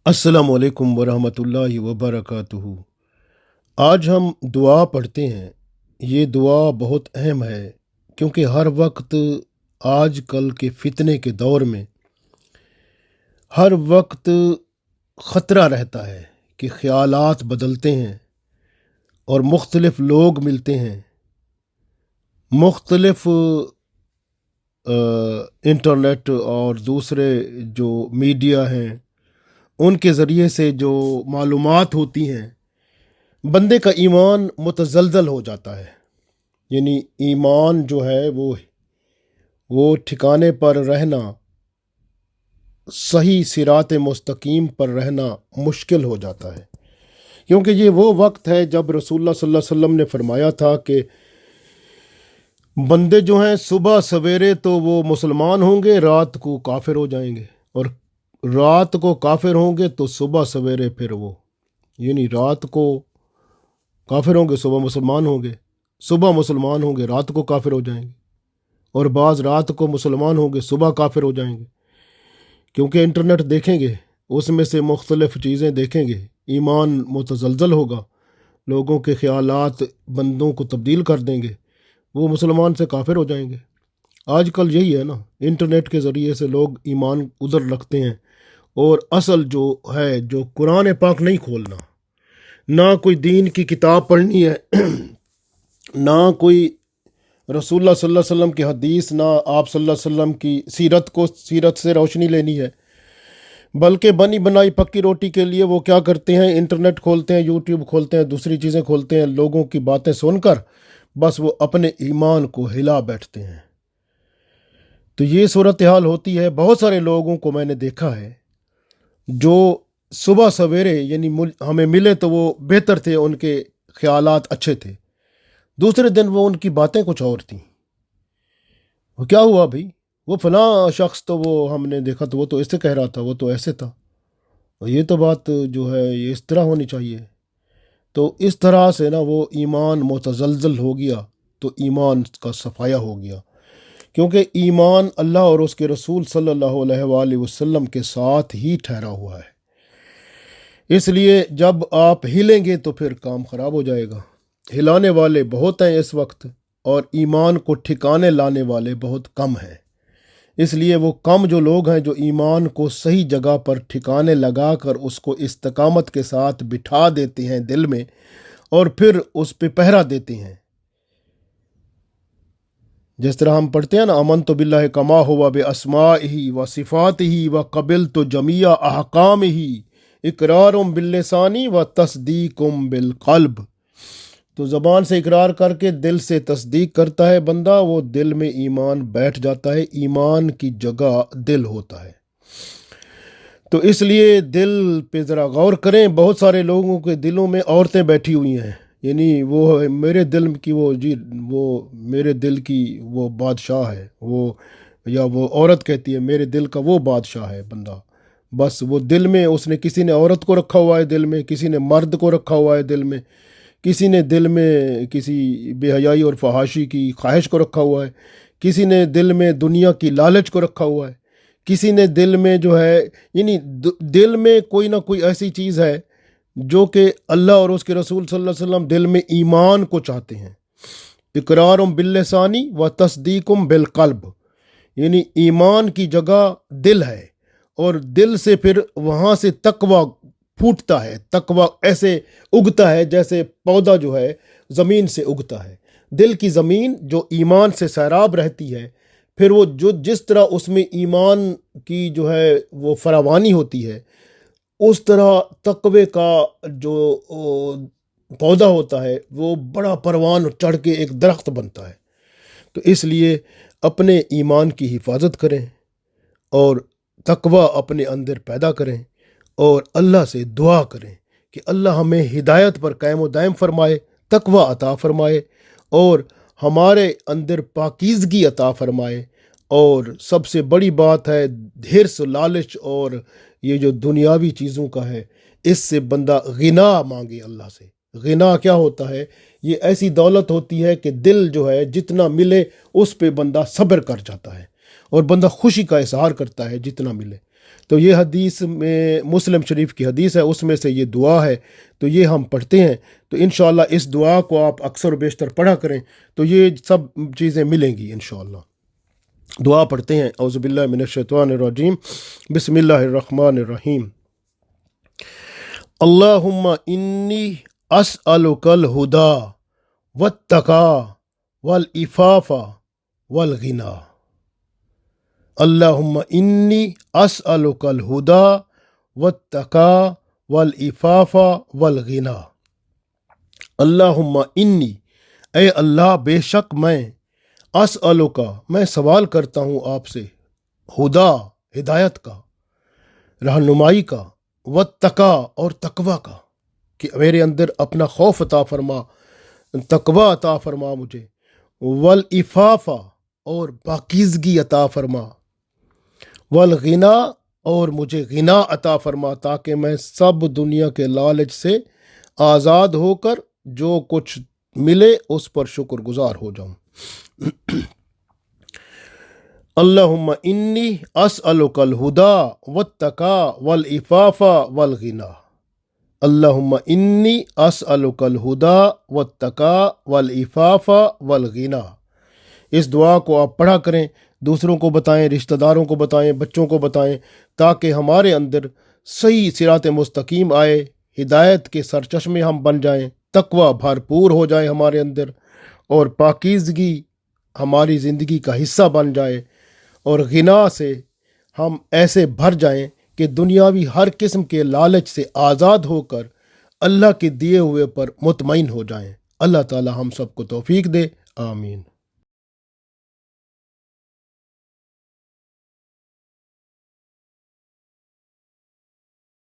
अस्सलाम वालेकुम वरहमतुल्लाहि वबरकातुहू। आज हम दुआ पढ़ते हैं। ये दुआ बहुत अहम है क्योंकि हर वक्त आज कल के फितने के दौर में हर वक्त ख़तरा रहता है कि ख़यालात बदलते हैं और मुख्तलिफ़ लोग मिलते हैं। मुख्तलिफ़ इंटरनेट और दूसरे जो मीडिया हैं उनके ज़रिए से जो मालूमात होती हैं, बंदे का ईमान मुतज़लज़ल हो जाता है। यानी ईमान जो है वो ठिकाने पर रहना, सही सिरात मुस्तकीम पर रहना मुश्किल हो जाता है। क्योंकि ये वो वक्त है जब रसूलुल्लाह सल्लल्लाहु अलैहि वसल्लम ने फरमाया था कि बंदे जो हैं सुबह सवेरे तो वो मुसलमान होंगे, रात को काफिर हो जाएंगे, और रात को काफिर होंगे तो सुबह सवेरे फिर वो, यानी रात को काफिर होंगे सुबह मुसलमान होंगे, सुबह मुसलमान होंगे रात को काफिर हो जाएंगे, और बाज़ रात को मुसलमान होंगे सुबह काफिर हो जाएंगे। क्योंकि इंटरनेट देखेंगे, उसमें से मुख्तलिफ़ चीज़ें देखेंगे, ईमान मुतज़लज़ल होगा, लोगों के ख़यालात बंदों को तब्दील कर देंगे, वो मुसलमान से काफिर हो जाएंगे। आजकल यही है ना, इंटरनेट के ज़रिए से लोग ईमान उधर रखते हैं, और असल जो है, जो कुरान पाक नहीं खोलना, ना कोई दीन की किताब पढ़नी है, ना कोई रसूलुल्लाह सल्लल्लाहु अलैहि वसल्लम की हदीस, ना आप सल्लल्लाहु अलैहि वसल्लम की सीरत से रोशनी लेनी है, बल्कि बनी बनाई पक्की रोटी के लिए वो क्या करते हैं, इंटरनेट खोलते हैं, यूट्यूब खोलते हैं, दूसरी चीज़ें खोलते हैं, लोगों की बातें सुनकर बस वो अपने ईमान को हिला बैठते हैं। तो ये सूरत हाल होती है। बहुत सारे लोगों को मैंने देखा है जो सुबह सवेरे यानी हमें मिले तो वो बेहतर थे, उनके ख्यालात अच्छे थे, दूसरे दिन वो उनकी बातें कुछ और थी। वो क्या हुआ भाई, वो फलां शख्स तो वो हमने देखा तो वो तो ऐसे कह रहा था, वो तो ऐसे था, और ये तो बात जो है ये इस तरह होनी चाहिए। तो इस तरह से ना वो ईमान मुतज़लज़ल हो गया, तो ईमान का सफाया हो गया। क्योंकि ईमान अल्लाह और उसके रसूल सल्लल्लाहु अलैहि वसल्लम के साथ ही ठहरा हुआ है। इसलिए जब आप हिलेंगे तो फिर काम ख़राब हो जाएगा। हिलाने वाले बहुत हैं इस वक्त, और ईमान को ठिकाने लाने वाले बहुत कम हैं। इसलिए वो कम जो लोग हैं जो ईमान को सही जगह पर ठिकाने लगा कर उसको इस्तकामत के साथ बिठा देते हैं दिल में, और फिर उस पे पहरा देते हैं। जिस तरह हम पढ़ते हैं ना, अमन तो बिल्लाह कमा हुआ बे अस्माइही व सिफ़ातिही व कबिल तो जमिया अहकाम ही इकरारुम बिल्लिसानी व तस्दीकुम बिलक़ल्ब। तो ज़बान से इकरार करके दिल से तस्दीक करता है बंदा, वो दिल में ईमान बैठ जाता है। ईमान की जगह दिल होता है। तो इसलिए दिल पे ज़रा गौर करें। बहुत सारे लोगों के दिलों में औरतें बैठी हुई हैं, यानी वो मेरे दिल की वो मेरे दिल की वो बादशाह है वो, या वो औरत कहती है मेरे दिल का वो बादशाह है बंदा। बस वो दिल में उसने, किसी ने औरत को रखा हुआ है दिल में, किसी ने मर्द को रखा हुआ है दिल में, किसी ने दिल में किसी बेहयाई और फहाशी की ख्वाहिश को रखा हुआ है, किसी ने दिल में दुनिया की लालच को रखा हुआ है, किसी ने दिल में जो है, यानी दिल में कोई ना कोई ऐसी चीज़ है जो कि अल्लाह और उसके रसूल सल्लल्लाहु अलैहि वसल्लम दिल में ईमान को चाहते हैं। इकरारुम बिल्लिसानी व तस्दीकुम बिलक़ल्ब, यानी ईमान की जगह दिल है, और दिल से फिर वहाँ से तकवा फूटता है। तकवा ऐसे उगता है जैसे पौधा जो है ज़मीन से उगता है। दिल की ज़मीन जो ईमान से सैराब रहती है, फिर वो जो जिस तरह उसमें ईमान की जो है वो फरावानी होती है, उस तरह तकवे का जो पौधा होता है वो बड़ा परवान चढ़ के एक दरख्त बनता है। तो इसलिए अपने ईमान की हिफाजत करें और तकवा अपने अंदर पैदा करें, और अल्लाह से दुआ करें कि अल्लाह हमें हिदायत पर कायम व दायम फरमाए, तकवा अता फरमाए, और हमारे अंदर पाकीज़गी अता फरमाए। और सबसे बड़ी बात है हिर्स, लालच और ये जो दुनियावी चीज़ों का है, इससे बंदा गिना मांगे अल्लाह से। गिना क्या होता है? ये ऐसी दौलत होती है कि दिल जो है जितना मिले उस पे बंदा सब्र कर जाता है, और बंदा खुशी का इजहार करता है जितना मिले। تو یہ حدیث میں مسلم شریف کی حدیث ہے، اس میں سے یہ دعا ہے، تو یہ ہم پڑھتے ہیں۔ تو انشاءاللہ اس دعا کو آپ اکثر و بیشتر پڑھا کریں تو یہ سب چیزیں ملیں گی انشاءاللہ۔ دعا پڑھتے ہیں۔ اعوذ باللہ من الشیطان الرجیم، بسم اللہ الرحمن الرحیم۔ اللہم انی اسألک الہدی والتقی والعفاف والغنی۔ اللہم انی اسألک الہدی والتقی والعفاف والغنی۔ اللہم انی، اے اللہ بے شک میں، اسألک میں سوال کرتا ہوں آپ سے، ہدا ہدایت کا، رہنمائی کا، والتقی اور تقوی کا، کہ میرے اندر اپنا خوف عطا فرما، تقوی عطا فرما مجھے، والعفاف اور پاکیزگی عطا فرما، والغنا اور مجھے غنا عطا فرما، تاکہ میں سب دنیا کے لالچ سے آزاد ہو کر جو کچھ ملے اس پر شکر گزار ہو جاؤں۔ اللہم انی اسألک الہدی والتقی والعفاف والغنی۔ اللہم انی اسألک الہدی والتقی والعفاف والغنی۔ اس دعا کو آپ پڑھا کریں، دوسروں کو بتائیں، رشتہ داروں کو بتائیں، بچوں کو بتائیں، تاکہ ہمارے اندر صحیح صراط مستقیم آئے، ہدایت کے سرچشمے ہم بن جائیں، تقوی بھرپور ہو جائے ہمارے اندر، اور پاکیزگی ہماری زندگی کا حصہ بن جائے، اور غنا سے ہم ایسے بھر جائیں کہ دنیاوی ہر قسم کے لالچ سے آزاد ہو کر اللہ کے دیے ہوئے پر مطمئن ہو جائیں۔ اللہ تعالی ہم سب کو توفیق دے، آمین۔